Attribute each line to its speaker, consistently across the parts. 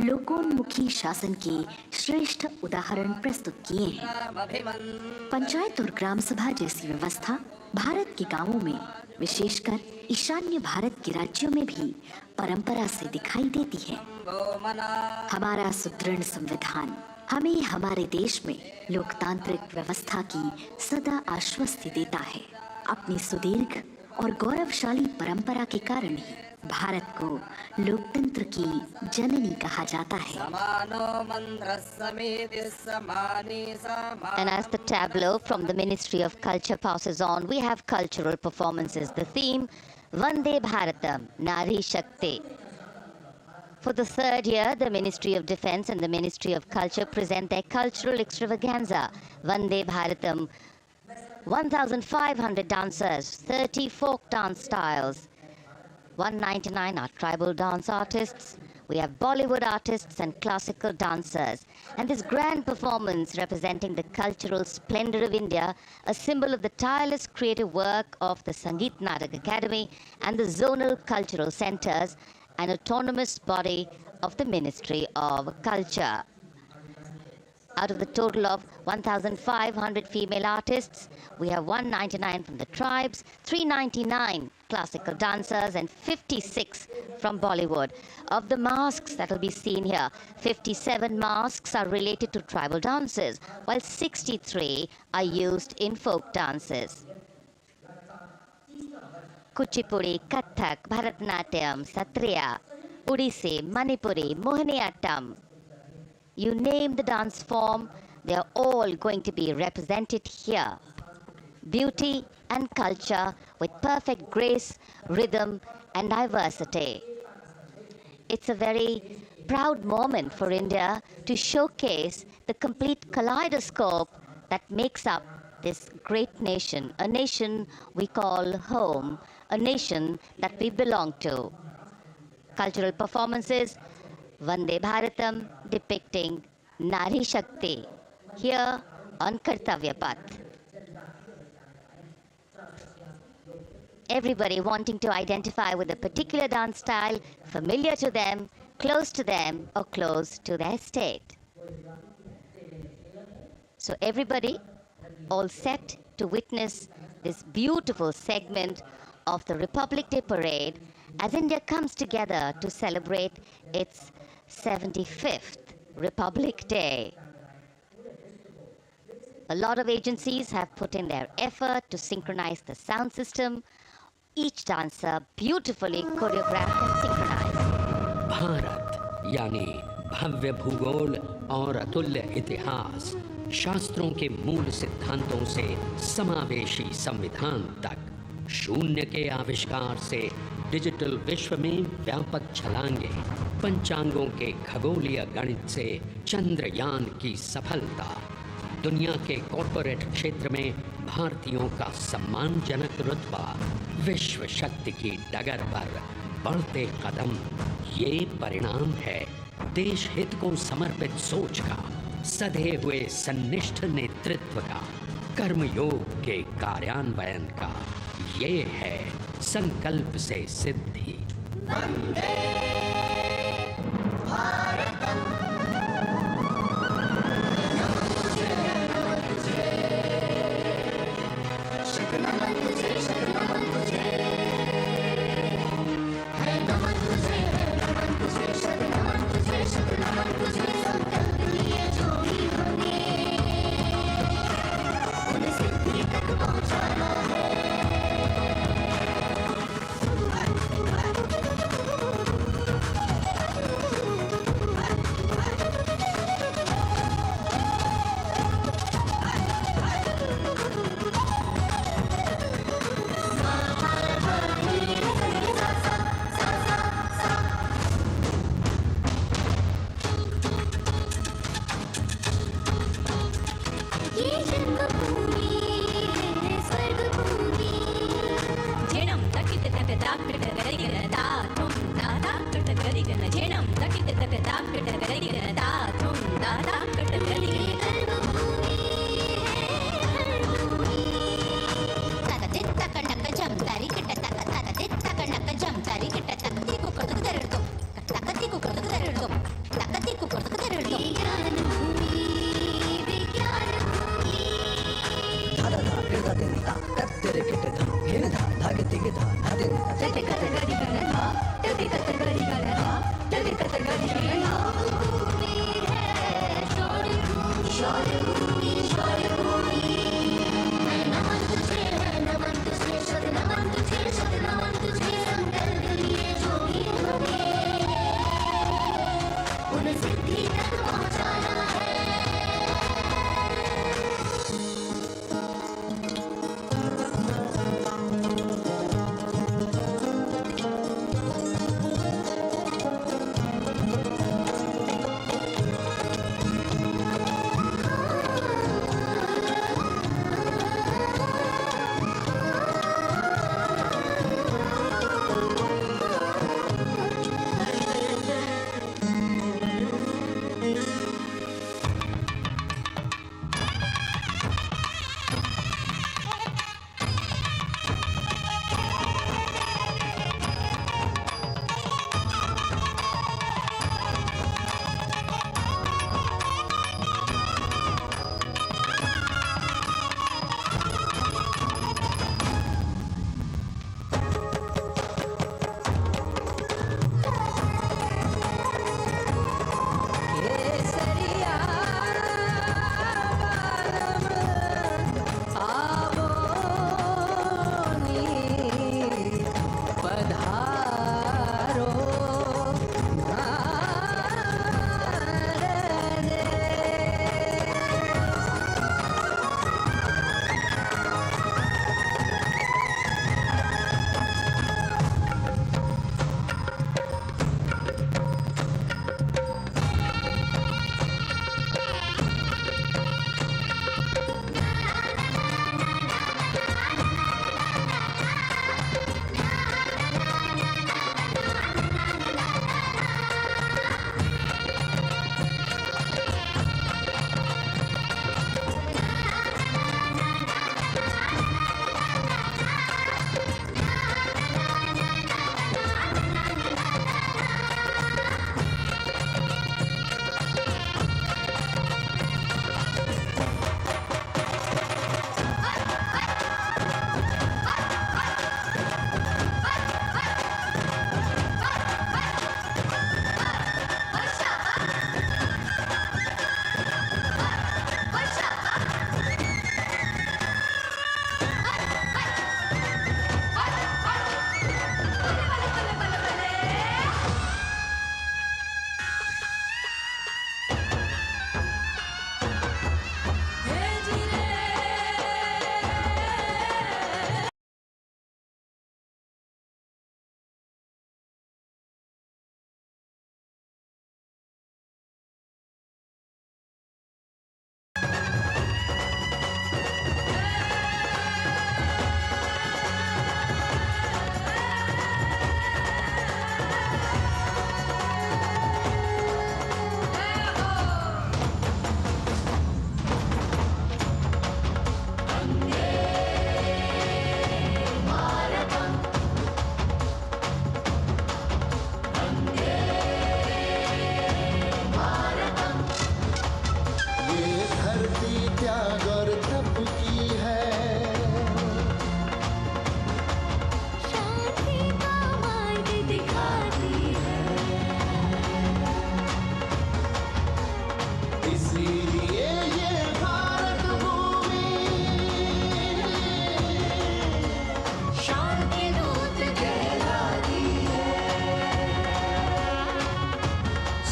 Speaker 1: लोकोन्मुखी शासन के श्रेष्ठ उदाहरण प्रस्तुत किए हैं। पंचायत और ग्राम सभा जैसी व्यवस्था भारत के गांवों में, विशेषकर ईशान्य भारत के राज्यों में भी परंपरा से दिखाई देती है। हमारा सुदृढ़ संविधान हमें हमारे देश में लोकतांत्रिक व्यवस्था की सदा आश्वस्ति देता है। अपनी सुदीर्घ और गौरवशाली परंपरा के कारण ही भारत को लोकतंत्र की जननी कहा जाता है।
Speaker 2: And as the tableau from the Ministry of Culture passes on, we have cultural performances. The theme, Vande Bharatam, Nari Shakti. For the third year, the Ministry of Defence and the Ministry of Culture present their cultural extravaganza, Vande Bharatam. 1,500 dancers, 30 folk dance styles, 199 are tribal dance artists. We have Bollywood artists and classical dancers. And this grand performance representing the cultural splendor of India, a symbol of the tireless creative work of the Sangeet Natak Academy and the zonal cultural centers, an autonomous body of the Ministry of Culture. Out of the total of 1,500 female artists, we have 199 from the tribes, 399 classical dancers, and 56 from Bollywood. Of the masks that will be seen here, 57 masks are related to tribal dances, while 63 are used in folk dances. Kuchipudi, Kathak, Bharatanatyam, Satriya, Odissi, Manipuri, Mohiniyattam. You name the dance form, they are all going to be represented here. Beauty and culture with perfect grace, rhythm, and diversity. It's a very proud moment for India to showcase the complete kaleidoscope that makes up this great nation, a nation we call home, a nation that we belong to. Cultural performances, Vande Bharatam depicting Nari Shakti here on Kartavya Path. Everybody wanting to identify with a particular dance style, familiar to them, close to them, or close to their state. So everybody all set to witness this beautiful segment of the Republic Day Parade as India comes together to celebrate its 75th Republic Day. A lot of agencies have put in their effort to synchronize the sound system. Each dancer beautifully choreographed and synchronized.
Speaker 3: Bharat यानी भव्य भूगोल और अतुल्य इतिहास, शास्त्रों के मूल सिद्धांतों से समावेशी संविधान तक, शून्य के आविष्कार से डिजिटल विश्व में व्यापक छलांगे, पंचांगों के खगोलीय गणित से चंद्रयान की सफलता, दुनिया के कॉर्पोरेट क्षेत्र में भारतीयों का सम्मानजनक रुतबा, विश्व शक्ति की डगर पर बढ़ते कदम, ये परिणाम है देश हित को समर्पित सोच का, सधे हुए सन्निष्ठ नेतृत्व का, कर्मयोग के कार्यान्वयन का। ये है संकल्प से सिद्धि। वंदे भारतम।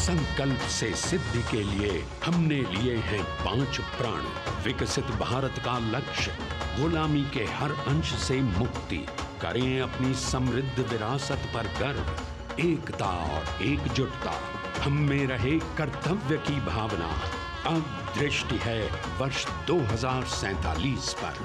Speaker 4: संकल्प से सिद्धि के लिए हमने लिए हैं 5 प्राण। विकसित भारत का लक्ष्य, गुलामी के हर अंश से मुक्ति। करें अपनी समृद्ध विरासत पर गर्व। एकता और एकजुटता हम में रहे कर्तव्य की भावना। अब दृष्टि है वर्ष 2047 पर।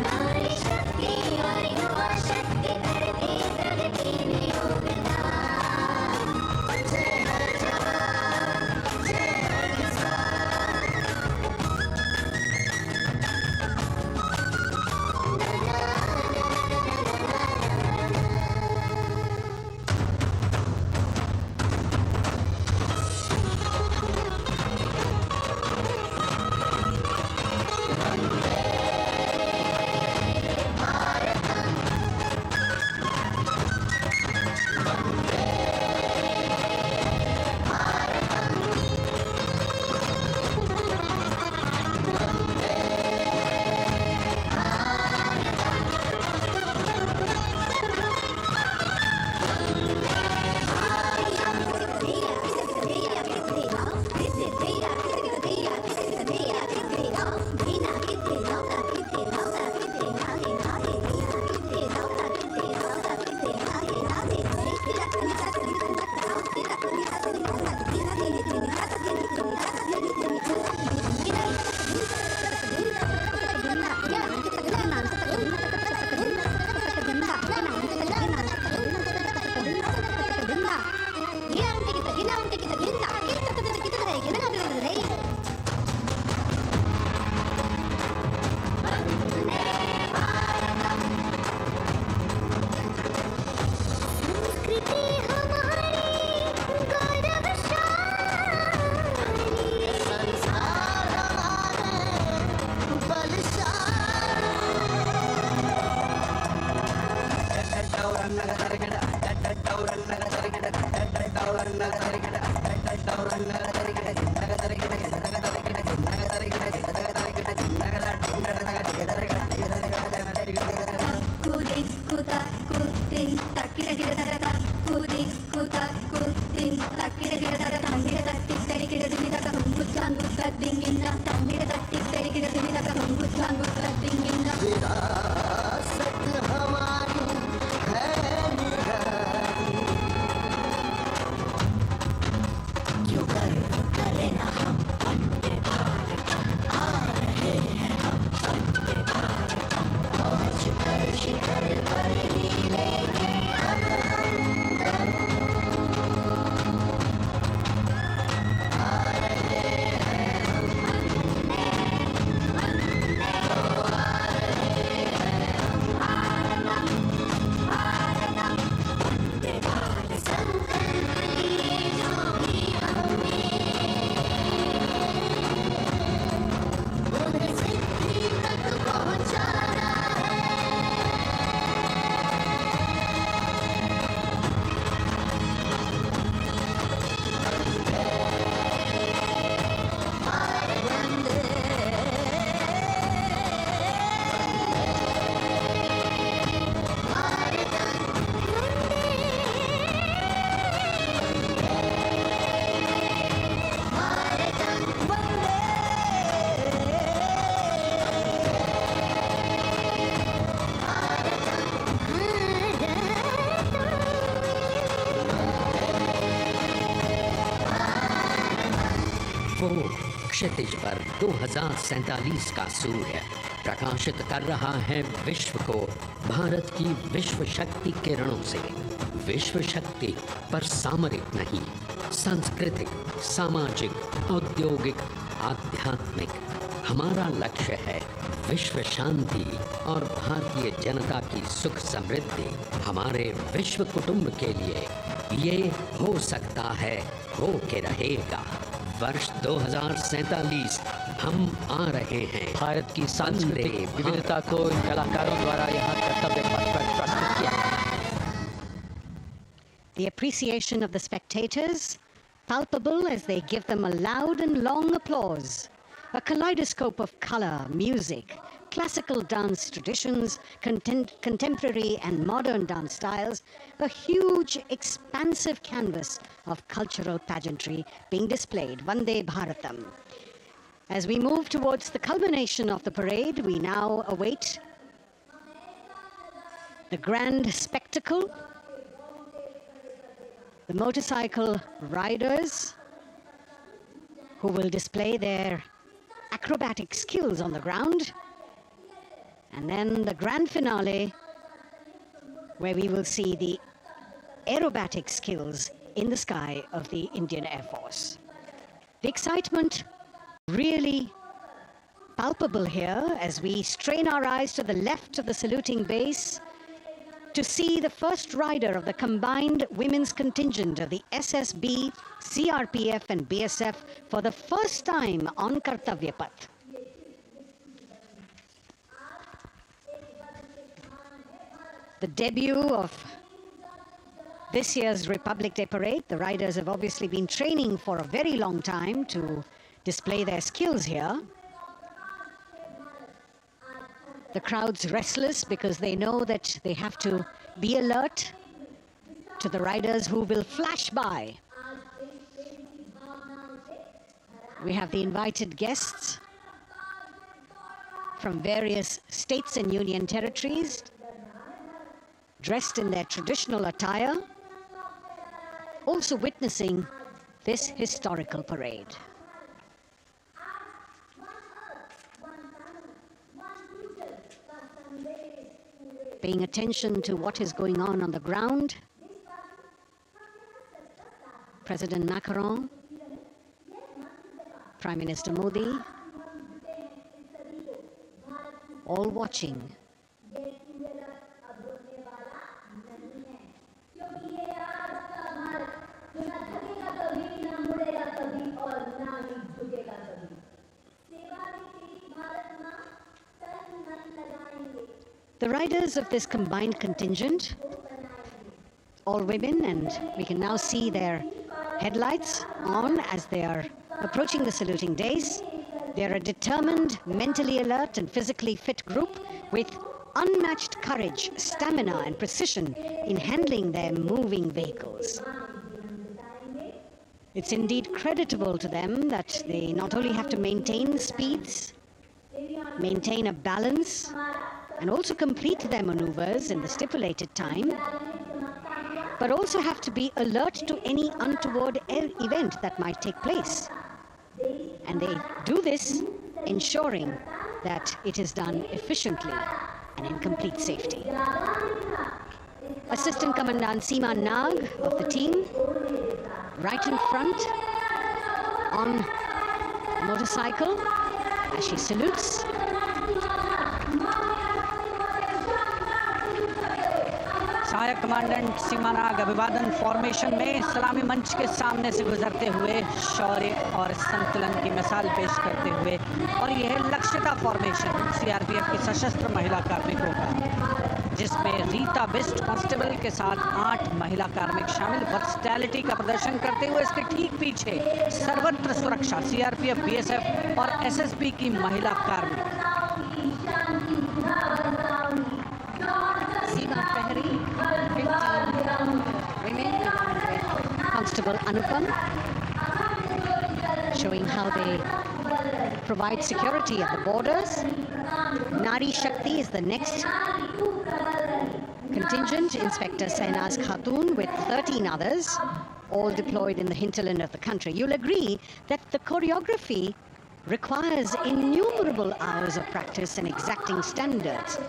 Speaker 5: नारी शक्ति और युवा शक्ति, धरती प्रगति में योगदान।
Speaker 3: वो क्षितिज पर 2047 का सूर्य प्रकाशित कर रहा है विश्व को भारत की विश्व शक्ति किरणों से। विश्व शक्ति पर सामरिक नहीं, सांस्कृतिक, सामाजिक, औद्योगिक, आध्यात्मिक। हमारा लक्ष्य है विश्व शांति और भारतीय जनता की सुख समृद्धि। हमारे विश्व कुटुंब के लिए ये हो सकता है, हो के रहेगा। वर्ष 2047 हम आ रहे हैं।
Speaker 5: भारत की सांस्कृतिक विविधता को इन कलाकारों द्वारा यहाँ कर्तव्य पथ पर प्रस्तुत किया।
Speaker 6: The appreciation of the spectators, palpable as they give them a loud and long applause. A kaleidoscope of color, music, classical dance traditions, contemporary and modern dance styles, a huge, expansive canvas of cultural pageantry being displayed, Vande Bharatam. As we move towards the culmination of the parade, we now await the grand spectacle, the motorcycle riders who will display their acrobatic skills on the ground, and then the grand finale where we will see the aerobatic skills in the sky of the Indian Air Force. The excitement really palpable here as we strain our eyes to the left of the saluting base to see the first rider of the combined women's contingent of the SSB, CRPF and BSF for the first time on Kartavya Path. The debut of this year's Republic Day Parade. The riders have obviously been training for a very long time to display their skills here. The crowd's restless because they know that they have to be alert to the riders who will flash by. We have the invited guests from various states and union territories, dressed in their traditional attire, also witnessing this historical parade. Paying attention to what is going on the ground, President Macron, Prime Minister Modi, all watching. The riders of this combined contingent, all women, and we can now see their headlights on as they are approaching the saluting days. They are a determined, mentally alert and physically fit group with unmatched courage, stamina and precision in handling their moving vehicles. It's indeed creditable to them that they not only have to maintain the speeds, maintain a balance, and also complete their maneuvers in the stipulated time, but also have to be alert to any untoward event that might take place. And they do this ensuring that it is done efficiently and in complete safety. Assistant Commandant Seema Nag of the team, right in front on a motorcycle as she salutes.
Speaker 7: सहायक commandant सीमा नाग अभिवादन formation में सलामी मंच के सामने से गुजरते हुए शौर्य और संतुलन की मिसाल पेश करते हुए, और यह लक्ष्यता फॉर्मेशन सीआरपीएफ की सशस्त्र महिला कार्मिकों का, जिसमें रीता बिस्ट कांस्टेबल के साथ 8 महिला कार्मिक शामिल वर्सटैलिटी का प्रदर्शन करते हुए, इसके ठीक पीछे सर्वत्र सुरक्षा सीआरपीएफ, बीएसएफ और एसएसबी की महिला कार्मिक।
Speaker 6: Constable Anupam showing how they provide security at the borders. Nari Shakti is the next contingent. Inspector Sainaz Khatun with 13 others, all deployed in the hinterland of the country. You'll agree that the choreography requires innumerable hours of practice and exacting standards.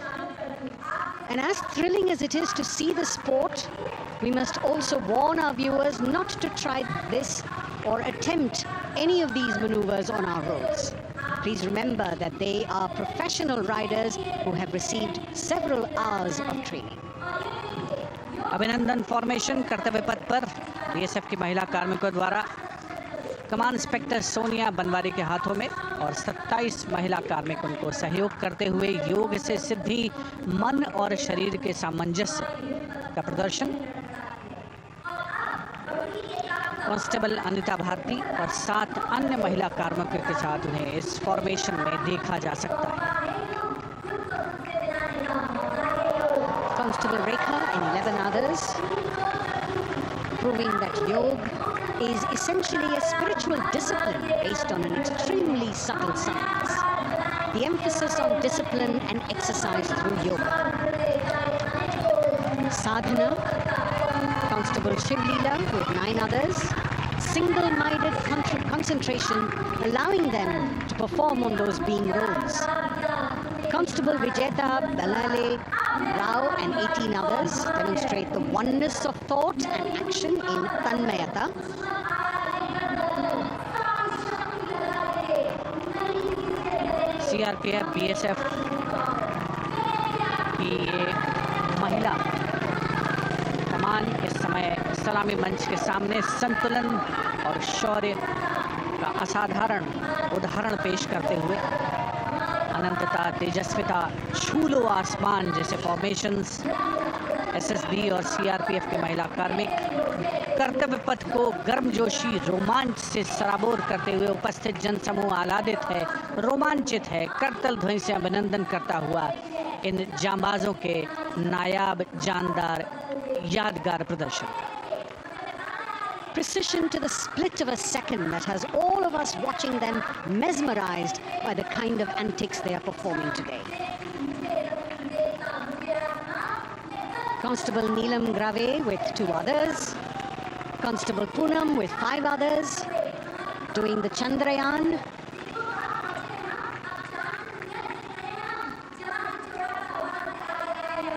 Speaker 6: And as thrilling as it is to see the sport, we must also warn our viewers not to try this or attempt any of these maneuvers on our roads. Please remember that they are professional riders who have received several hours of training.
Speaker 7: अभिनंदन formation कर्तव्य पथ पर BSF की महिला कार्मिकों द्वारा कमान inspector Sonia Banwari के हाथों में और 27 महिला कार्मिकों को सहयोग करते हुए योग से सिद्धि, मन और शरीर के सामंजस्य का प्रदर्शन कांस्टेबल अनिता भारती और 7 अन्य महिला कार्मिकों के साथ उन्हें इस फॉर्मेशन में देखा जा सकता है।
Speaker 6: Constable Rekha and 11 others, proving that yoga is essentially a spiritual discipline based on an extremely subtle science. The emphasis on discipline and exercise through yoga. Sadhana, Constable Shivlila with 9 others, single-minded concentration, allowing them to perform on those being roles. Constable Vijeta Balale Rao and 18 others demonstrate the oneness of thought and action in Tanmayata.
Speaker 7: CRPF, BSF की ये महिला कमान इस समय सलामी मंच के सामने संतुलन और शौर्य का असाधारण उदाहरण पेश करते हुए अनंतता, तेजस्विता, छू लो आसमान जैसे फॉर्मेशंस एसएसबी और सीआरपीएफ के महिला कार्मिक कर्तव्य पथ को गर्मजोशी रोमांच से सराबोर करते हुए उपस्थित जनसमूह आह्लादित है, रोमांचित है, करतल ध्वनि से अभिनंदन करता हुआ इन जांबाजों के नायाब, जानदार, यादगार प्रदर्शन।
Speaker 6: Precision to the split of a second that has all of us watching them mesmerized by the kind of antics they are performing today. Constable Neelam Grave with 2 others, Constable Poonam with 5 others, doing the Chandrayaan.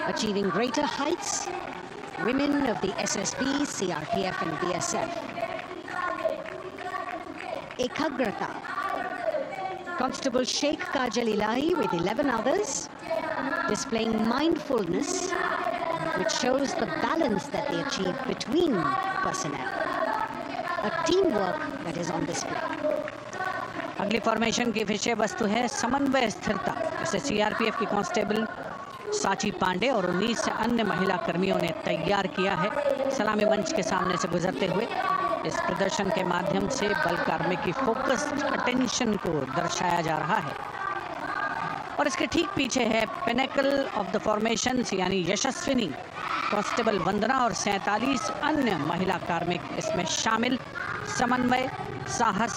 Speaker 6: Achieving greater heights, women of the SSB, CRPF and BSF. Ekagrata, Constable Sheikh Kajal Ilahi with 11 others, displaying mindfulness, which shows the balance that they achieve between personnel. A teamwork that is on display.
Speaker 7: अगली formation की विषय वस्तु है समन्वय स्थिरता। इसे CRPF की constable साची पांडे और 19 अन्य महिला कर्मियों ने तैयार किया है। सलामी मंच के सामने से गुजरते हुए इस प्रदर्शन के माध्यम से बल कार्मिक की फोकस्ड अटेंशन को दर्शाया जा रहा है। और इसके ठीक पीछे है पिनेकल ऑफ द फॉर्मेशंस यानी यशस्विनी कांस्टेबल वंदना और 47 अन्य महिला कार्मिक इसमें शामिल। समन्वय, साहस,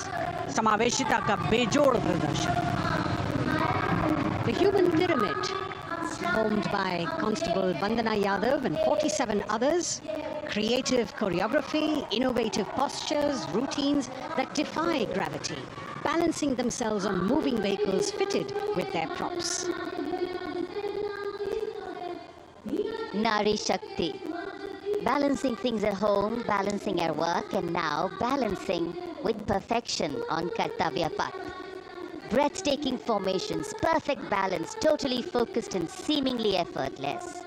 Speaker 7: समावेशिता का बेजोड़ प्रदर्शन।
Speaker 6: The Human Pyramid, formed by Constable Vandana Yadav and 47 others. Creative choreography, innovative postures, routines that defy gravity, balancing themselves on moving vehicles fitted with their props.
Speaker 2: Nari Shakti. Balancing things at home, balancing at work, and now balancing with perfection on Kartavya Path. Breathtaking formations, perfect balance, totally focused and seemingly effortless.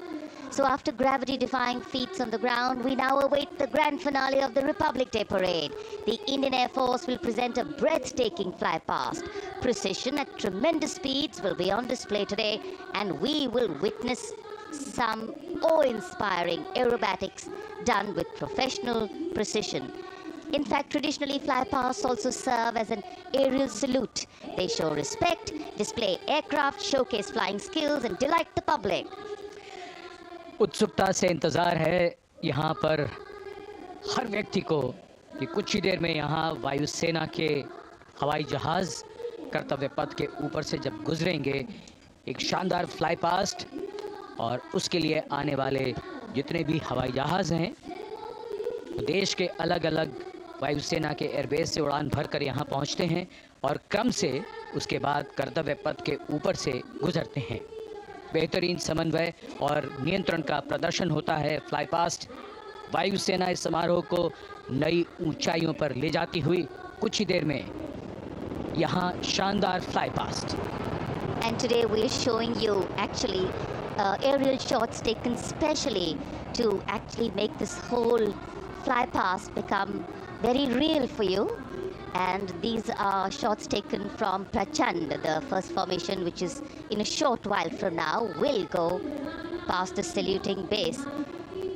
Speaker 2: So after gravity-defying feats on the ground, we now await the grand finale of the Republic Day Parade. The Indian Air Force will present a breathtaking fly-past. Precision at tremendous speeds will be on display today, and we will witness some awe-inspiring aerobatics done with professional precision. In fact, traditionally, fly-pasts also serve as an aerial salute. They show respect, display aircraft, showcase flying skills, and delight the public.
Speaker 5: उत्सुकता से इंतज़ार है यहाँ पर हर व्यक्ति को कि कुछ ही देर में यहाँ वायुसेना के हवाई जहाज़ कर्तव्य पथ के ऊपर से जब गुजरेंगे, एक शानदार फ्लाई पास्ट, और उसके लिए आने वाले जितने भी हवाई जहाज़ हैं देश के अलग अलग वायुसेना के एयरबेस से उड़ान भरकर यहाँ पहुँचते हैं और क्रम से उसके बाद कर्तव्य पथ के ऊपर से गुजरते हैं। बेहतरीन समन्वय और नियंत्रण का प्रदर्शन होता है। फ्लाई पास्ट वायुसेना इस समारोह को नई ऊंचाइयों पर ले जाती हुई कुछ ही देर में यहाँ शानदार fly past.
Speaker 2: And today we are showing you actually aerial shots taken specially to actually make this whole fly past become very real for you. And these are shots taken from Prachand, the first formation, which is in a short while from now will go past the saluting base.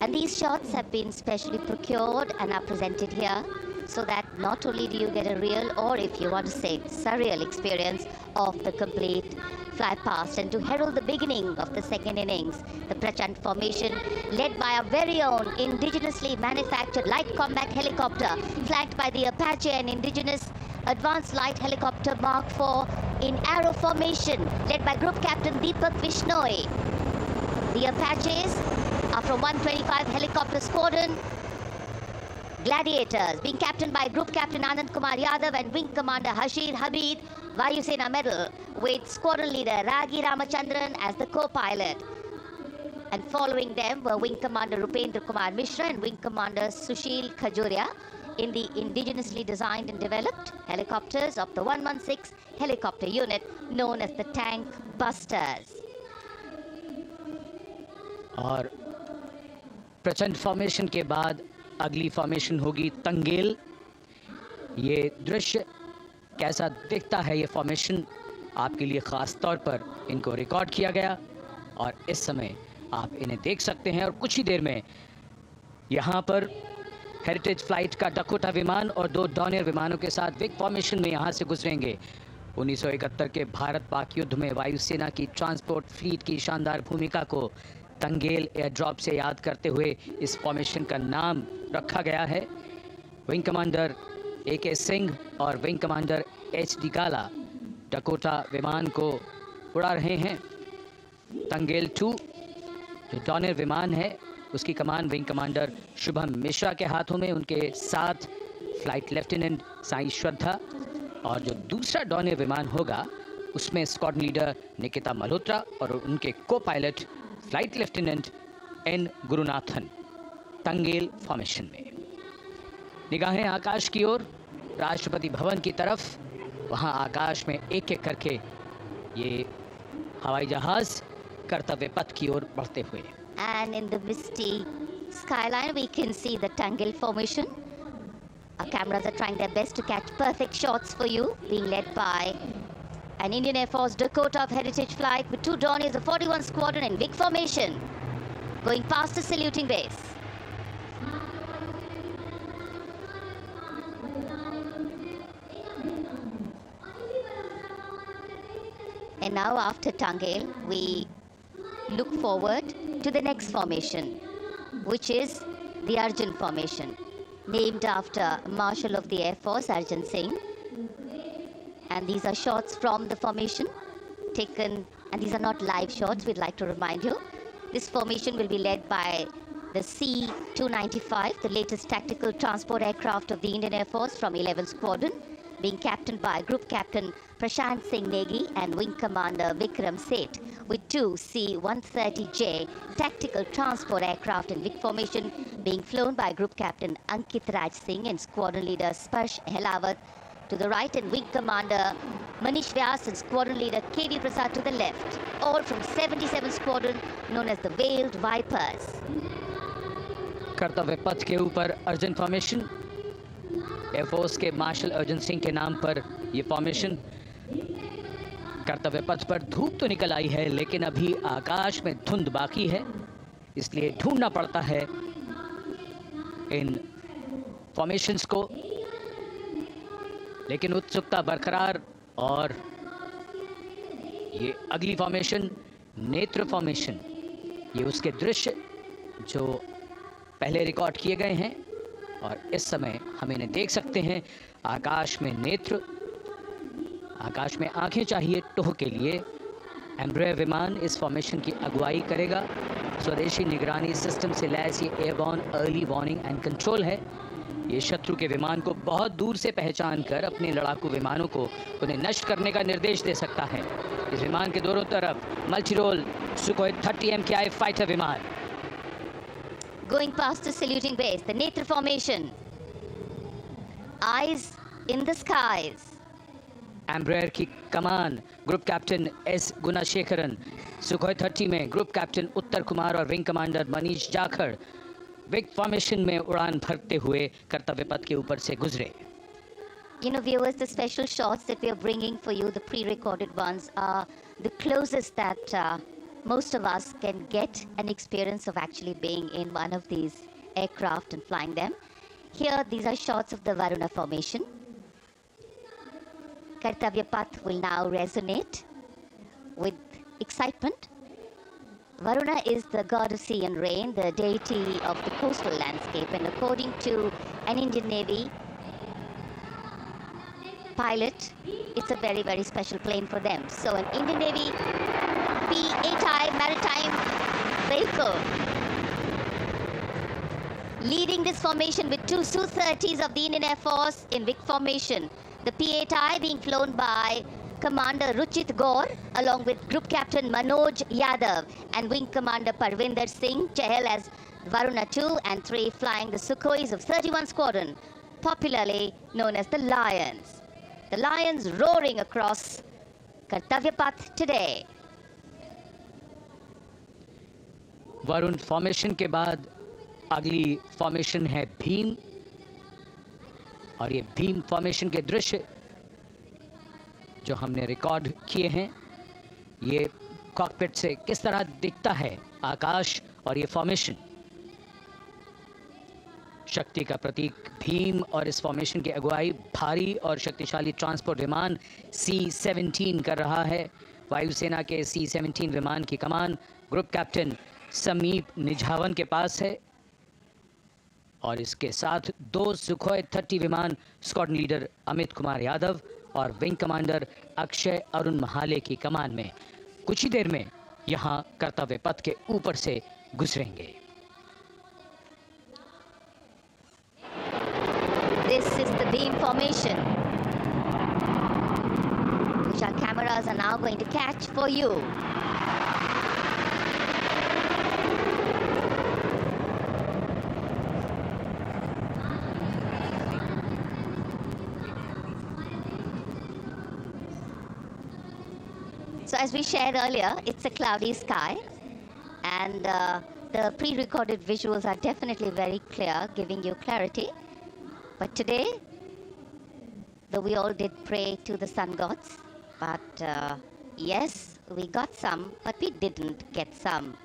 Speaker 2: And these shots have been specially procured and are presented here so that not only do you get a real, or if you want to say surreal experience of the complete fly past, and to herald the beginning of the second innings, the Prachand formation led by our very own indigenously manufactured light combat helicopter flanked by the Apache and indigenous advanced light helicopter Mark IV in arrow formation led by Group Captain Deepak Vishnoi. The Apaches are from 125 Helicopter Squadron Gladiators, being captained by Group Captain Anand Kumar Yadav and Wing Commander Hashir Habib, Vayusena Medal, with Squadron Leader Ragi Ramachandran as the co-pilot. And following them were Wing Commander Rupendra Kumar Mishra and Wing Commander Sushil Khajuria in the indigenously designed and developed helicopters of the 116 helicopter unit known as the Tank Busters.
Speaker 5: और प्रचंड formation के बाद अगली formation होगी तंगेल। ये दृश्य कैसा दिखता है, ये फॉर्मेशन आपके लिए ख़ास तौर पर इनको रिकॉर्ड किया गया और इस समय आप इन्हें देख सकते हैं। और कुछ ही देर में यहाँ पर हेरिटेज फ्लाइट का डकोटा विमान और 2 डॉनियर विमानों के साथ विग फॉर्मेशन में यहाँ से गुजरेंगे। 1971 के भारत पाक युद्ध में वायुसेना की ट्रांसपोर्ट फ्लीट की शानदार भूमिका को तंगेल एयर ड्रॉप से याद करते हुए इस फॉर्मेशन का नाम रखा गया है। विंग कमांडर AK सिंह और विंग कमांडर HD काला डकोटा विमान को उड़ा रहे हैं। तंगेल 2 जो डॉनियर विमान है उसकी कमान विंग कमांडर शुभम मिश्रा के हाथों में, उनके साथ फ्लाइट लेफ्टिनेंट साई श्रद्धा, और जो दूसरा डॉनियर विमान होगा उसमें स्क्वाड्रन लीडर निकिता मल्होत्रा और उनके को pilot flight lieutenant N Gurunathan. Tangail formation में निगाहें आकाश की ओर, राष्ट्रपति भवन की तरफ। वहां आकाश में एक एक करके ये हवाई जहाज कर्तव्य पथ की ओर बढ़ते हुए।
Speaker 2: And in the misty skyline we can see the Tangel formation. Our cameras are trying their best to catch perfect shots for you, being led by an Indian Air Force Dakota of Heritage Flight with 2 Dorniers of 41 Squadron in big formation, going past the saluting base. And now after Tangel, we look forward to the next formation, which is the Arjun formation, named after Marshal of the Air Force Arjun Singh. And these are shots from the formation taken and these are not live shots, we'd like to remind you. This formation will be led by the C-295, the latest tactical transport aircraft of the Indian Air Force from 11th Squadron, being captained by Group Captain Prashant Singh Negi and Wing Commander Vikram Seth, with two C-130J tactical transport aircraft in Vic formation being flown by Group Captain Ankit Raj Singh and Squadron Leader Sparsh Helawat to the right, and Wing Commander Manish Vyas and Squadron Leader KV Prasad to the left, all from 77th Squadron known as the Veiled Vipers.
Speaker 5: कर्तव्य पथ के ऊपर अर्जन formation, air force के martial Arjan Singh के नाम पर ये formation. कर्तव्य पथ पर धूप तो निकल आई है, लेकिन अभी आकाश में धुंध बाकी है, इसलिए ढूंढना पड़ता है इन फॉर्मेशंस को, लेकिन उत्सुकता बरकरार। और ये अगली फॉर्मेशन नेत्र फॉर्मेशन, ये उसके दृश्य जो पहले रिकॉर्ड किए गए हैं और इस समय हम इन्हें देख सकते हैं। आकाश में नेत्र, आकाश में आंखें चाहिए टोह के लिए। एम्ब्रेयर विमान इस फॉर्मेशन की अगुवाई करेगा। स्वदेशी निगरानी सिस्टम से लैस ये airborne early warning and control है। ये शत्रु के विमान को बहुत दूर से पहचान कर अपने लड़ाकू विमानों को उन्हें नष्ट करने का निर्देश दे सकता है। इस विमान के दोनों तरफ multi role Sukhoi 30 MKI fighter विमान।
Speaker 2: Going past the saluting base, the Netra formation. Eyes in the skies.
Speaker 5: Embraer की कमान group captain S Gunasekaran, Sukhoi 30 में ग्रुप कैप्टन उत्तर कुमार और wing commander Manish Jakhar vic formation में उड़ान भरते हुए कर्तव्य पथ के ऊपर से गुजरे।
Speaker 2: You know, viewers, the special shots that we are bringing for you, the pre-recorded ones, are the closest that most of us can get an experience of actually being in one of these aircraft and flying them. Here, these are shots of the Varuna formation. Kartavya Path will now resonate with excitement. Varuna is the god of sea and rain, the deity of the coastal landscape, and according to an Indian Navy pilot, it's a very, very special plane for them. So an Indian Navy P-8I maritime vehicle leading this formation with two Su-30s of the Indian Air Force in Vic formation. The P-8I being flown by Commander Ruchit Gaur along with Group Captain Manoj Yadav and Wing Commander Parvinder Singh Chahal as Varuna 2 and 3 flying the Sukhois of 31 Squadron, popularly known as the Lions. The Lions roaring across Kartavya Path today.
Speaker 5: Varun formation के बाद अगली formation है भीम, और ये Bhim formation के दृश्य जो हमने रिकॉर्ड किए हैं, ये कॉकपिट से किस तरह दिखता है आकाश और ये फॉर्मेशन। शक्ति का प्रतीक भीम और इस फॉर्मेशन की अगुवाई भारी और शक्तिशाली ट्रांसपोर्ट विमान C-17 कर रहा है। वायुसेना के C-17 विमान की कमान ग्रुप कैप्टन समीप निझावन के पास है, और इसके साथ दो सुखोई 30 विमान स्क्वाड्रन लीडर अमित कुमार यादव और विंग कमांडर अक्षय अरुण महाले की कमान में कुछ ही देर में यहां कर्तव्य पथ के ऊपर से गुजरेंगे।
Speaker 2: This is the beam formation, which our cameras are now going to catch for you. So as we shared earlier, it's a cloudy sky, and the pre-recorded visuals are definitely very clear, giving you clarity. But today, though we all did pray to the sun gods, but yes, we got some, but we didn't get some.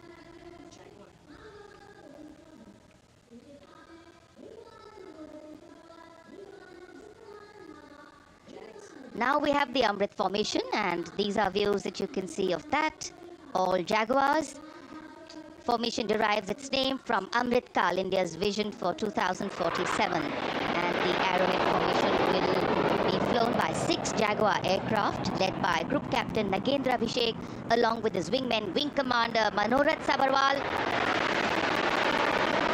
Speaker 2: Now we have the Amrit formation, and these are views that you can see of that. All Jaguars. Formation derives its name from Amrit Kal, India's vision for 2047. And the Arrowhead formation will be flown by 6 6 Jaguar aircraft led by Group Captain Nagendra Abhishek along with his wingmen Wing Commander Manorat Sabarwal,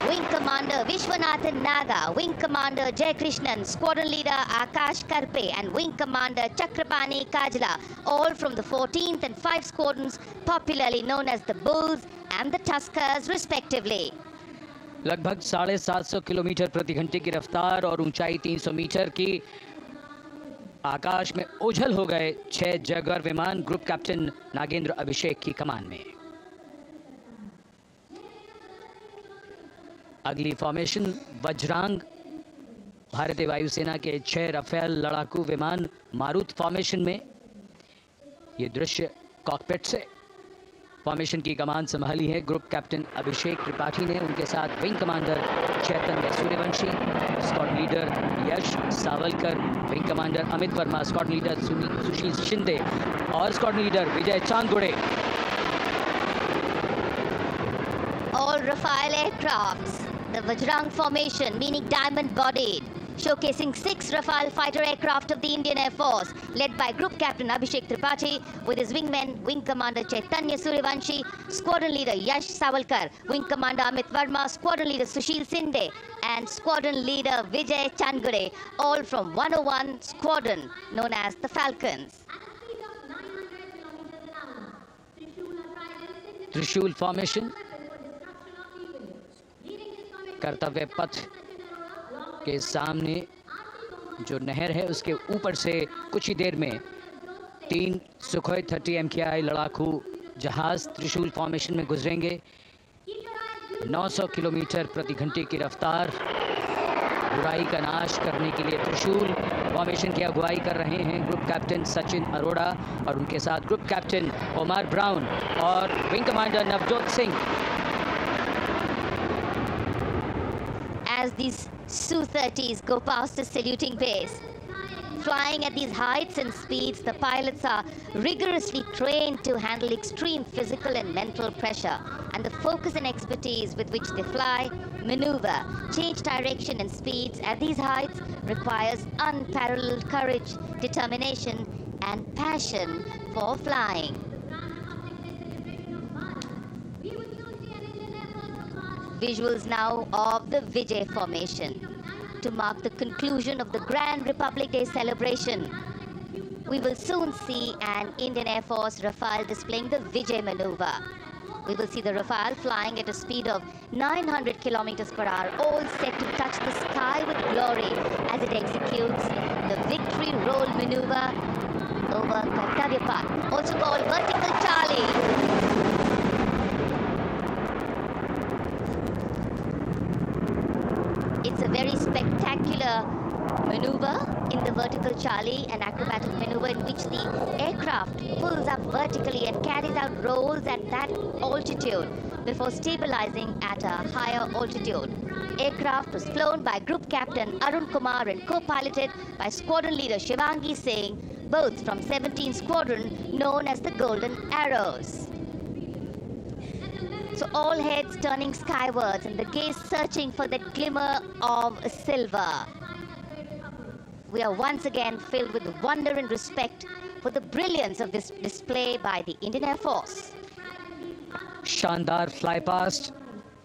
Speaker 2: Wing Commander Vishwanathan Naga, Wing Commander Jay Krishnan, Squadron Leader Akash Karpe and Wing Commander Chakrapani Kajla, all from the 14th and 5 squadrons popularly known as the Bulls and the Tuskers respectively.
Speaker 5: लगभग 750 kilometre प्रति घंटे की रफ्तार और ऊंचाई 300 metre की आकाश में ओझल हो गए 6 जैगुआर विमान ग्रुप कैप्टन नागेंद्र अभिषेक की कमान में। अगली फॉर्मेशन वज्रांग, भारतीय वायुसेना के 6 राफेल लड़ाकू विमान मारुत फॉर्मेशन में। ये दृश्य कॉकपिट से फॉर्मेशन की कमान संभाली है ग्रुप कैप्टन अभिषेक त्रिपाठी ने, उनके साथ wing commander Chaitanya Suryavanshi, squad leader Yash Savalkar, wing commander Amit Verma, squad leader Sushil Shinde और squad leader Vijay Chandgude.
Speaker 2: All Rafale aircrafts, the Vajrang formation meaning diamond bodied, showcasing 6 Rafale fighter aircraft of the Indian Air Force led by Group Captain Abhishek Tripathi with his wingmen Wing Commander Chaitanya Suryavanshi, Squadron Leader Yash Savalkar, Wing Commander Amit Verma, Squadron Leader Sushil Sinde and Squadron Leader Vijay Chandgure, all from 101 Squadron known as the Falcons.
Speaker 5: त्रिशूल formation कर्तव्य पथ के सामने जो नहर है उसके ऊपर से कुछ ही देर में 3 सुखोई 30 MKI लड़ाकू जहाज त्रिशूल फॉर्मेशन में गुजरेंगे। 900 किलोमीटर प्रति घंटे की रफ्तार, बुराई का नाश करने के लिए त्रिशूल फॉर्मेशन की अगुवाई कर रहे हैं ग्रुप कैप्टन सचिन अरोड़ा और उनके साथ ग्रुप कैप्टन ओमार ब्राउन और wing commander Navjot Singh.
Speaker 2: As these Su-30s go past the saluting base, flying at these heights and speeds, the pilots are rigorously trained to handle extreme physical and mental pressure, and the focus and expertise with which they fly, maneuver, change direction and speeds at these heights requires unparalleled courage, determination and passion for flying. Visuals now of the Vijay formation to mark the conclusion of the Grand Republic Day celebration. We will soon see an Indian Air Force Rafale displaying the Vijay maneuver. We will see the Rafale flying at a speed of 900 kilometers per hour, all set to touch the sky with glory as it executes the Victory Roll maneuver over Kartavya Path, also called Vertical Charlie. It's a very spectacular maneuver in the Vertical Charlie, an acrobatic maneuver in which the aircraft pulls up vertically and carries out rolls at that altitude before stabilizing at a higher altitude. Aircraft was flown by Group Captain Arun Kumar and co-piloted by Squadron Leader Shivangi Singh, both from 17th Squadron known as the Golden Arrows. So all heads turning skywards and the gaze searching for that glimmer of silver. We are once again filled with wonder and respect for the brilliance of this display by the Indian Air Force.
Speaker 5: शानदार fly past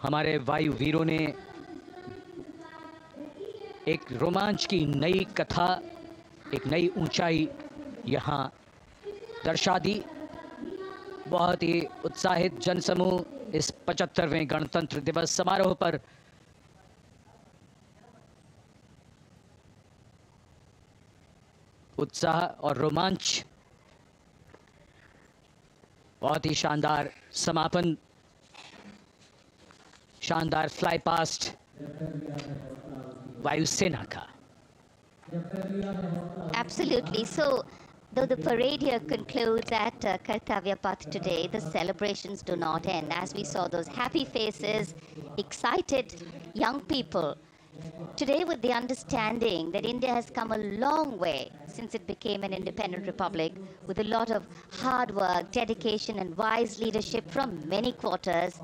Speaker 5: हमारे वायु वीरों ने एक रोमांच की नई कथा, एक नई ऊंचाई यहाँ दर्शा दी। बहुत ही उत्साहित जनसमूह इस 75वें गणतंत्र दिवस समारोह पर उत्साह और रोमांच, बहुत ही शानदार समापन, शानदार फ्लाई पास्ट वायुसेना का।
Speaker 2: Absolutely. So, though the parade here concludes at Kartavya Path today, the celebrations do not end. As we saw those happy faces, excited young people, today with the understanding that India has come a long way since it became an independent republic, with a lot of hard work, dedication and wise leadership from many quarters,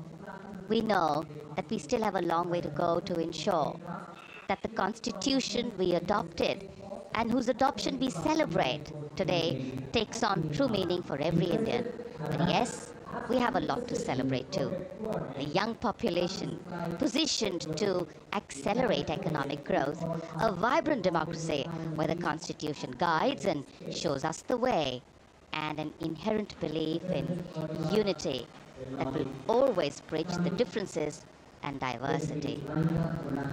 Speaker 2: we know that we still have a long way to go to ensure that the constitution we adopted and whose adoption we celebrate today takes on true meaning for every Indian. But yes, we have a lot to celebrate too. The young population positioned to accelerate economic growth, a vibrant democracy where the Constitution guides and shows us the way, and an inherent belief in unity that will always bridge the differences and diversity.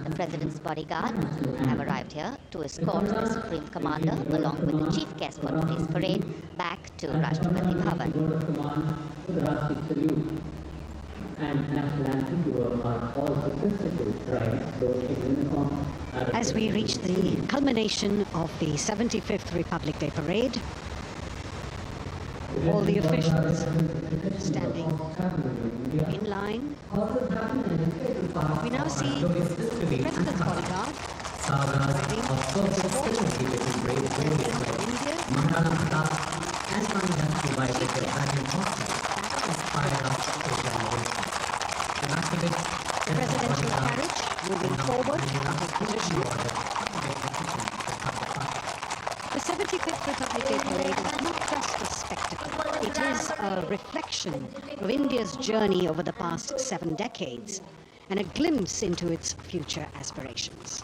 Speaker 2: The President's bodyguard have arrived here to escort the Supreme Commander along with the chief guest for today's parade back to Rashtrapati Bhavan.
Speaker 6: As we reach the culmination of the 75th Republic Day parade, all the officials standing in line. We now see the President's bodyguard heading towards the presidential carriage moving forward out of position. The 75th Republic Day parade is not just a spectacle. It is a reflection of India's journey over the past 7 decades and a glimpse into its future aspirations.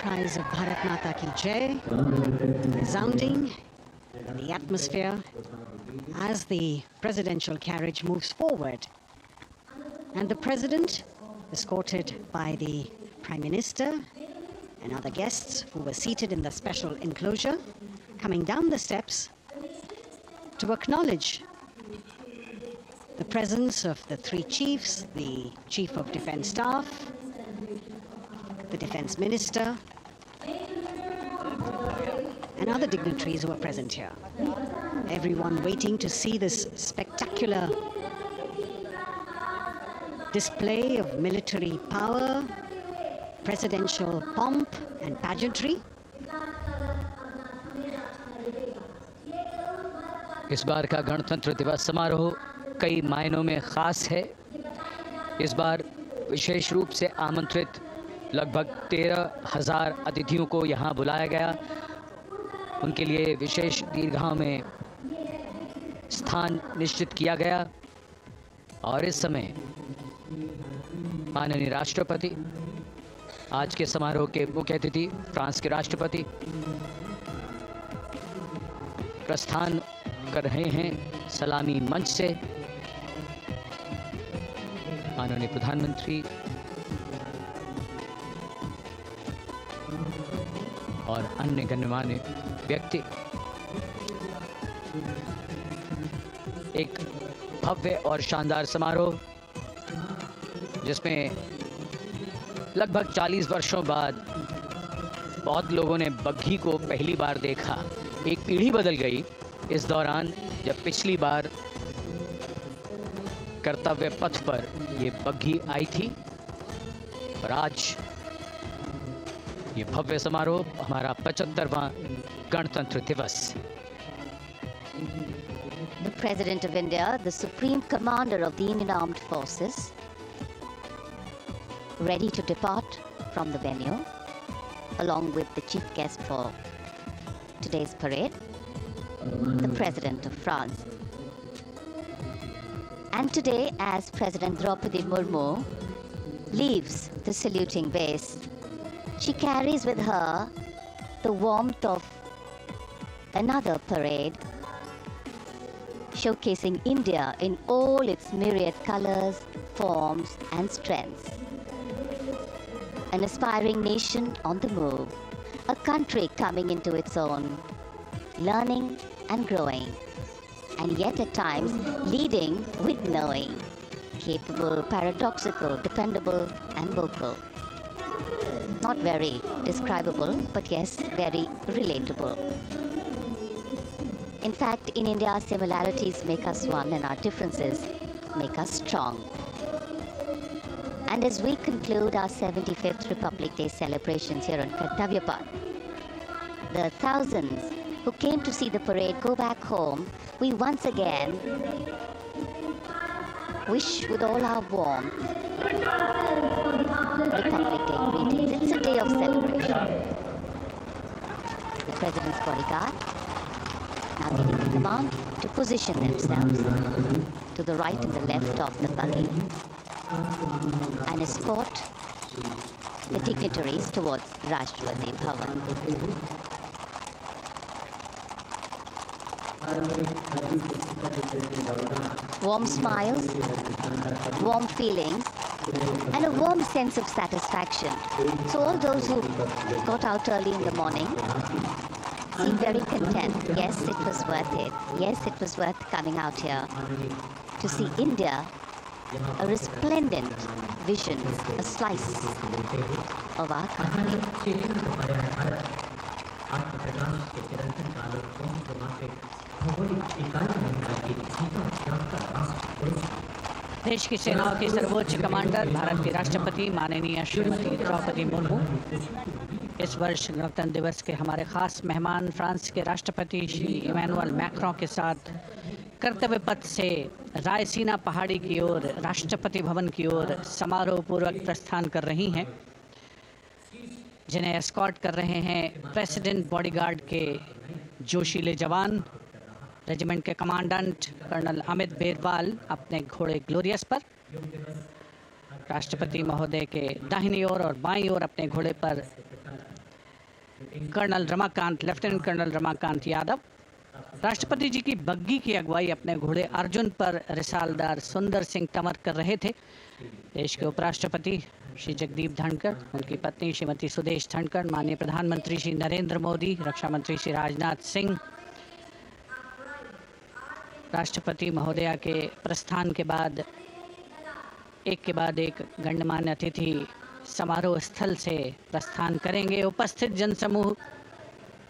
Speaker 6: Cries of Bharat Mata Ki Jai resounding in the atmosphere as the presidential carriage moves forward. And the President, escorted by the Prime Minister and other guests who were seated in the special enclosure, coming down the steps to acknowledge the presence of the 3 chiefs, the Chief of Defence Staff, the Defence Minister, and other dignitaries who are present here. Everyone waiting to see this spectacular display of military power, presidential pomp and pageantry.
Speaker 5: इस बार का गणतंत्र दिवस समारोह कई मायनों में खास है। इस बार विशेष रूप से आमंत्रित लगभग 13,000 अतिथियों को यहाँ बुलाया गया। उनके लिए विशेष दीर्घाओं में स्थान निश्चित किया गया और इस समय माननीय राष्ट्रपति, आज के समारोह के मुख्य अतिथि फ्रांस के राष्ट्रपति प्रस्थान कर रहे हैं सलामी मंच से। माननीय प्रधानमंत्री और अन्य गण्यमान्य व्यक्ति एक भव्य और शानदार समारोह जिसमें लगभग 40 वर्षों बाद बहुत लोगों ने बग्घी को पहली बार देखा। एक पीढ़ी बदल गई इस दौरान जब पिछली बार कर्तव्य पथ पर ये बग्घी आई थी और आज ये भव्य समारोह हमारा 75वां गणतंत्र दिवस।
Speaker 2: The President of India, the Supreme Commander of the Indian Armed Forces, ready to depart from the venue, along with the chief guest for today's parade, the President of France. And today, as President Draupadi Murmu leaves the saluting base, she carries with her the warmth of another parade, showcasing India in all its myriad colors, forms, and strengths. An aspiring nation on the move, a country coming into its own, learning and growing, and yet at times leading with knowing, capable, paradoxical, dependable, and vocal. Not very describable, but yes, very relatable. In fact, in India, similarities make us one and our differences make us strong. And as we conclude our 75th Republic Day celebrations here on Kartavya Path, the thousands who came to see the parade go back home, we once again wish with all our warmth Republic Day greetings. It's a day of celebration. The President's bodyguard now getting the command to position themselves to the right and the left of the buggy and escort the dignitaries towards Rashtrapati Bhavan. Warm smiles, warm feelings, and a warm sense of satisfaction. So all those who got out early in the morning seem very content. Yes, it was worth it. Yes, it was worth coming out here to see India, a resplendent vision, a slice of our country.
Speaker 7: देश की सेनाओं के सर्वोच्च commander Bharat के राष्ट्रपति माननीय श्रीमती द्रौपदी मुर्मू इस वर्ष गणतंत्र दिवस के हमारे खास मेहमान फ्रांस के राष्ट्रपति श्री इमैनुअल मैक्रों के साथ कर्तव्य पथ से रायसीना पहाड़ी की ओर राष्ट्रपति भवन की ओर समारोह पूर्वक प्रस्थान कर रही हैं, जिन्हें एस्कॉर्ट कर रहे हैं प्रेसिडेंट बॉडीगार्ड के जोशीले जवान, रेजिमेंट के कमांडेंट कर्नल अमित बेरवाल अपने घोड़े ग्लोरियस पर, राष्ट्रपति महोदय के दाहिनी ओर और बाईं ओर अपने घोड़े पर colonel Ramakant, lieutenant colonel Ramakant Yadav, राष्ट्रपति जी की बग्गी की अगुवाई अपने घोड़े अर्जुन पर रिसालदार सुंदर सिंह तंवर कर रहे थे। देश के उपराष्ट्रपति श्री जगदीप धनखड़, उनकी पत्नी श्रीमती सुदेश धनखड़, माननीय प्रधानमंत्री श्री नरेंद्र मोदी, रक्षा मंत्री श्री राजनाथ सिंह, राष्ट्रपति महोदया के प्रस्थान के बाद एक के बाद एक गणमान्य अतिथि समारोह स्थल से प्रस्थान करेंगे। उपस्थित जनसमूह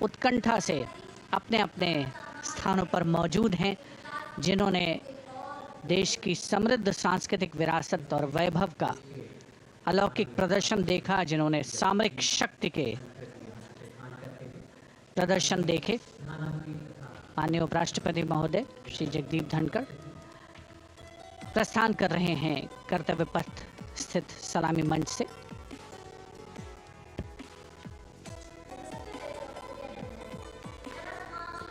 Speaker 7: उत्कंठा से अपने अपने स्थानों पर मौजूद हैं, जिन्होंने देश की समृद्ध सांस्कृतिक विरासत और वैभव का अलौकिक प्रदर्शन देखा, जिन्होंने सामरिक शक्ति के प्रदर्शन देखे। माननीय उपराष्ट्रपति महोदय श्री जगदीप धनखड़ प्रस्थान कर रहे हैं कर्तव्य पथ स्थित सलामी मंच से।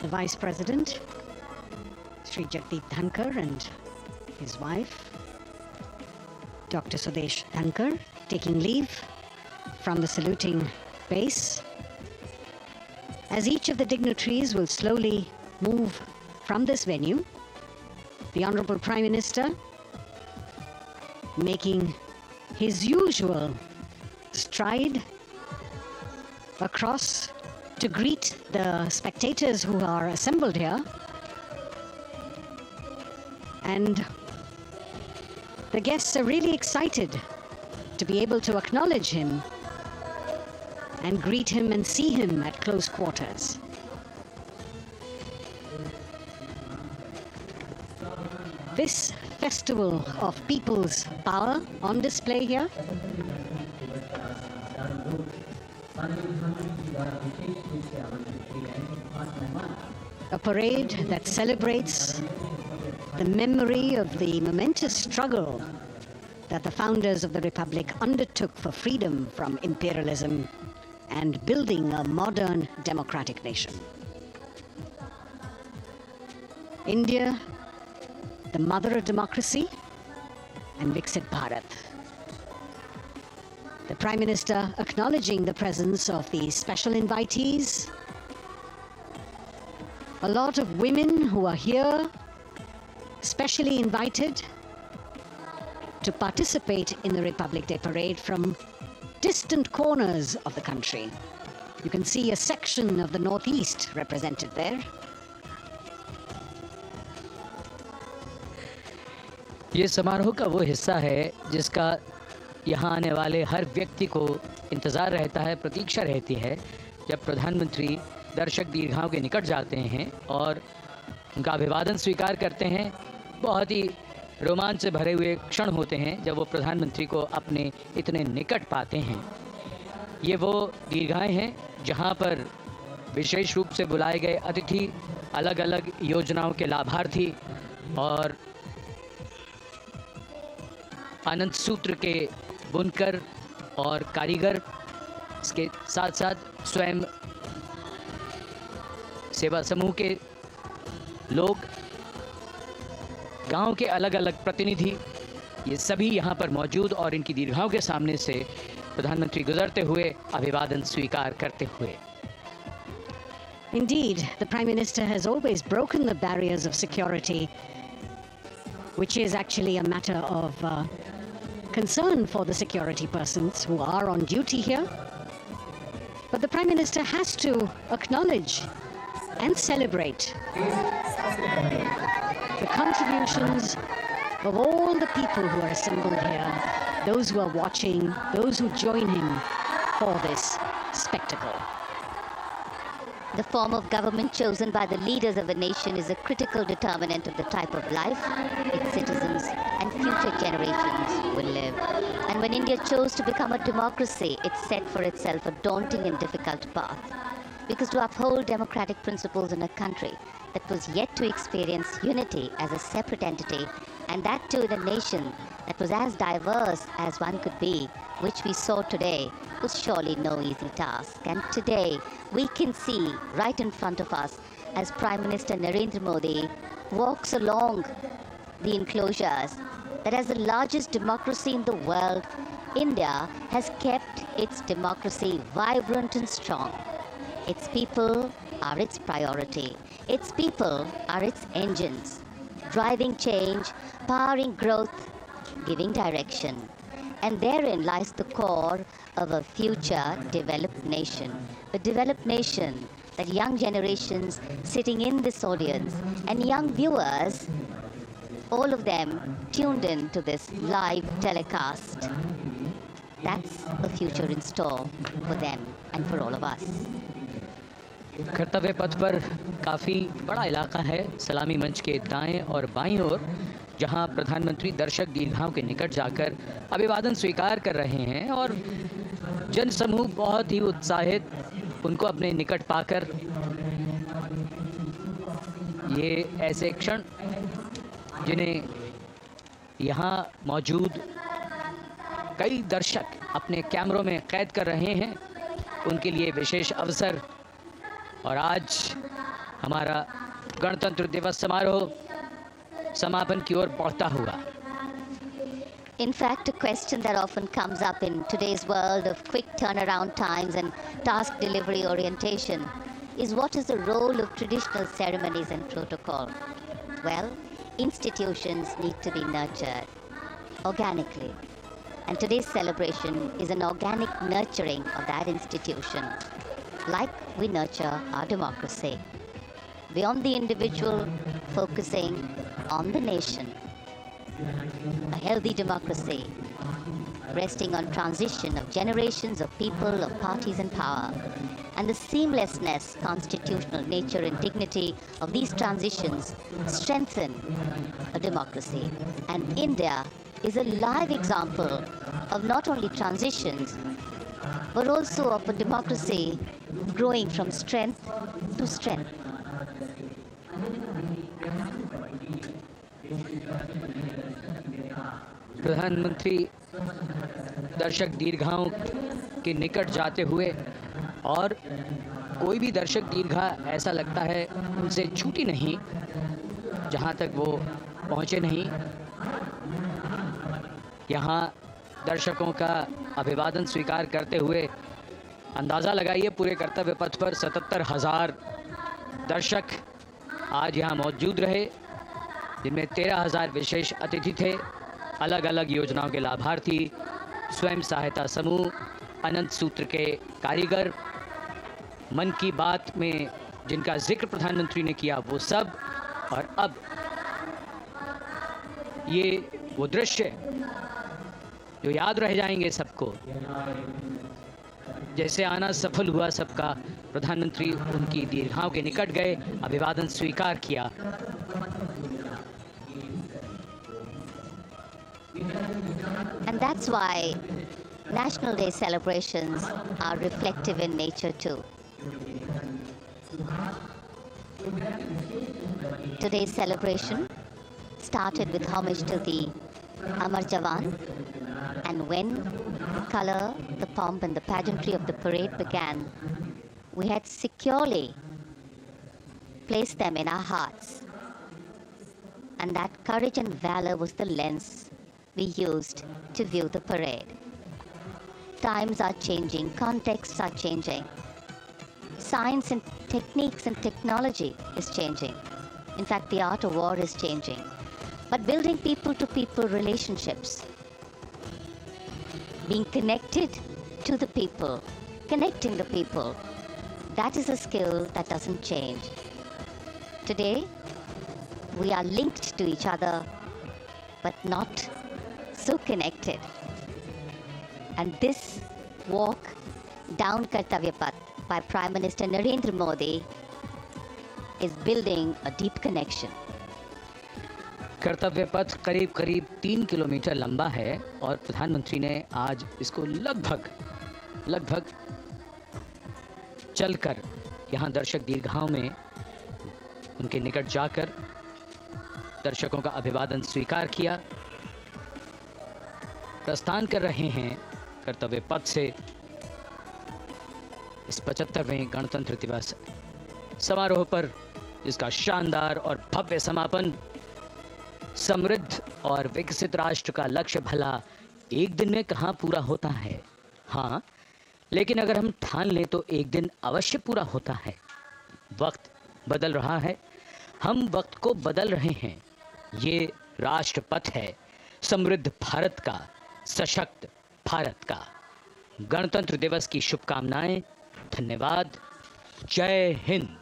Speaker 6: The Vice President, Sri Jagdeep Dhankar, and his wife, Dr. Sudesh Dhankar, taking leave from the saluting base. As each of the dignitaries will slowly move from this venue, the Honorable Prime Minister, making his usual stride across to greet the spectators who are assembled here, and the guests are really excited to be able to acknowledge him and greet him and see him at close quarters. This festival of people's power on display here a parade that celebrates the memory of the momentous struggle that the founders of the Republic undertook for freedom from imperialism and building a modern democratic nation. India the mother of democracy, and Viksit Bharat. The Prime Minister acknowledging the presence of the special invitees. A lot of women who are here, specially invited to participate in the Republic Day Parade from distant corners of the country. You can see a section of the Northeast represented there.
Speaker 5: ये समारोह का वो हिस्सा है जिसका यहाँ आने वाले हर व्यक्ति को इंतज़ार रहता है, प्रतीक्षा रहती है जब प्रधानमंत्री दर्शक दीर्घाओं के निकट जाते हैं और उनका अभिवादन स्वीकार करते हैं। बहुत ही रोमांच से भरे हुए क्षण होते हैं जब वो प्रधानमंत्री को अपने इतने निकट पाते हैं। ये वो दीर्घाएं हैं जहाँ पर विशेष रूप से बुलाए गए अतिथि, अलग अलग योजनाओं के लाभार्थी और आनंद सूत्र के बुनकर और कारीगर, इसके साथ साथ स्वयं सेवा समूह के लोग, गांव के अलग अलग प्रतिनिधि, ये सभी यहाँ पर मौजूद और इनकी दीर्घाओं के सामने से प्रधानमंत्री गुजरते हुए अभिवादन स्वीकार करते हुए।
Speaker 6: Indeed, the Prime Minister has always broken the barriers of security, which is actually a matter of concern for the security persons who are on duty here. But the Prime Minister has to acknowledge and celebrate the contributions of all the people who are assembled here, those who are watching, those who join him for this spectacle.
Speaker 2: The form of government chosen by the leaders of a nation is a critical determinant of the type of life its citizens and future generations will live. And when India chose to become a democracy, it set for itself a daunting and difficult path. Because to uphold democratic principles in a country that was yet to experience unity as a separate entity, and that too in a nation that was as diverse as one could be, which we saw today, was surely no easy task. And today, we can see right in front of us as Prime Minister Narendra Modi walks along the enclosures that as the largest democracy in the world, India has kept its democracy vibrant and strong. Its people are its priority. Its people are its engines, driving change, powering growth, giving direction. And therein lies the core of a future developed nation. A developed nation that young generations sitting in this audience and young viewers, all of them tuned in to this live telecast. That's a future in store for them and for all of us.
Speaker 5: कर्तव्य पथ पर काफ़ी बड़ा इलाका है, सलामी मंच के दाएं और बाईं ओर, जहां प्रधानमंत्री दर्शक दीर्घाओं के निकट जाकर अभिवादन स्वीकार कर रहे हैं और जनसमूह बहुत ही उत्साहित उनको अपने निकट पाकर ये ऐसे क्षण जिन्हें यहाँ मौजूद कई दर्शक अपने कैमरों में कैद कर रहे हैं, उनके लिए विशेष अवसर। और आज हमारा गणतंत्र दिवस समारोह समापन की ओर बढ़ता हुआ।
Speaker 2: In fact, a question that often comes up in today's world of quick turnaround times and task delivery orientation is what is the role of traditional ceremonies and protocol? Well, institutions need to be nurtured organically. And today's celebration is an organic nurturing of that institution, like we nurture our democracy. Beyond the individual, focusing on the nation. A healthy democracy, resting on transition of generations of people, of parties and power, and the seamlessness, constitutional nature and dignity of these transitions strengthen a democracy. And India is a live example of not only transitions, but also of a democracy growing from strength to strength.
Speaker 5: प्रधानमंत्री दर्शक दीर्घाओं के निकट जाते हुए, और कोई भी दर्शक दीर्घा ऐसा लगता है उनसे छूटी नहीं जहाँ तक वो पहुंचे नहीं। यहाँ दर्शकों का अभिवादन स्वीकार करते हुए अंदाज़ा लगाइए, पूरे कर्तव्य पथ पर 77,000 दर्शक आज यहाँ मौजूद रहे, जिनमें 13,000 विशेष अतिथि थे, अलग अलग योजनाओं के लाभार्थी, स्वयं सहायता समूह, अनंत सूत्र के कारीगर, मन की बात में जिनका जिक्र प्रधानमंत्री ने किया वो सब। और अब ये वो दृश्य जो याद रह जाएंगे सबको, जैसे आना सफल हुआ सबका, प्रधानमंत्री उनकी दीर्घाओं के निकट गए, अभिवादन स्वीकार किया।
Speaker 2: And that's why National Day celebrations are reflective in nature too. Today's celebration started with homage to the Amar Jawan, and when the color, the pomp and the pageantry of the parade began, we had securely placed them in our hearts. And that courage and valor was the lens we used to view the parade. Times are changing, contexts are changing. Science and techniques and technology is changing. In fact, the art of war is changing. But building people-to-people relationships, being connected to the people, connecting the people, that is a skill that doesn't change. Today, we are linked to each other, but not so connected. And this walk down Kartavya Path by Prime Minister Narendra Modi is building a deep connection.
Speaker 5: कर्तव्य पथ करीब करीब 3 kilometre लंबा है और प्रधानमंत्री ने आज इसको लगभग चलकर यहाँ दर्शक दीर्घाओं में उनके निकट जाकर दर्शकों का अभिवादन स्वीकार किया। प्रस्थान कर रहे हैं कर्तव्य पथ से इस 75वें गणतंत्र दिवस समारोह पर, जिसका शानदार और भव्य समापन समृद्ध और विकसित राष्ट्र का लक्ष्य भला एक दिन में कहाँ पूरा होता है। हाँ, लेकिन अगर हम ठान लें तो एक दिन अवश्य पूरा होता है। वक्त बदल रहा है, हम वक्त को बदल रहे हैं। ये राष्ट्र पथ है समृद्ध भारत का, सशक्त भारत का। गणतंत्र दिवस की शुभकामनाएं। धन्यवाद। जय हिंद।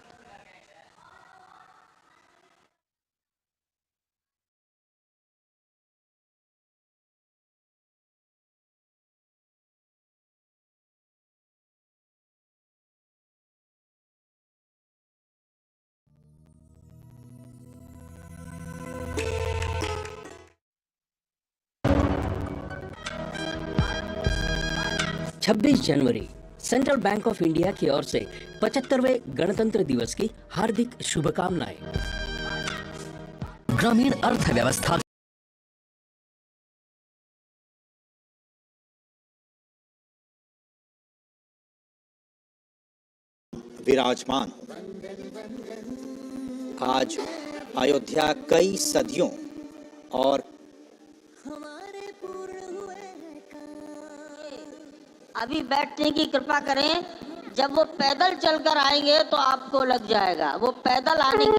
Speaker 8: छब्बीस जनवरी सेंट्रल बैंक ऑफ इंडिया की ओर से 75वें गणतंत्र दिवस की हार्दिक शुभकामनाएं। ग्रामीण अर्थव्यवस्था
Speaker 9: विराजमान। आज अयोध्या कई सदियों और
Speaker 10: अभी बैठने की कृपा करें। जब वो पैदल चलकर आएंगे तो आपको लग जाएगा। वो पैदल आने के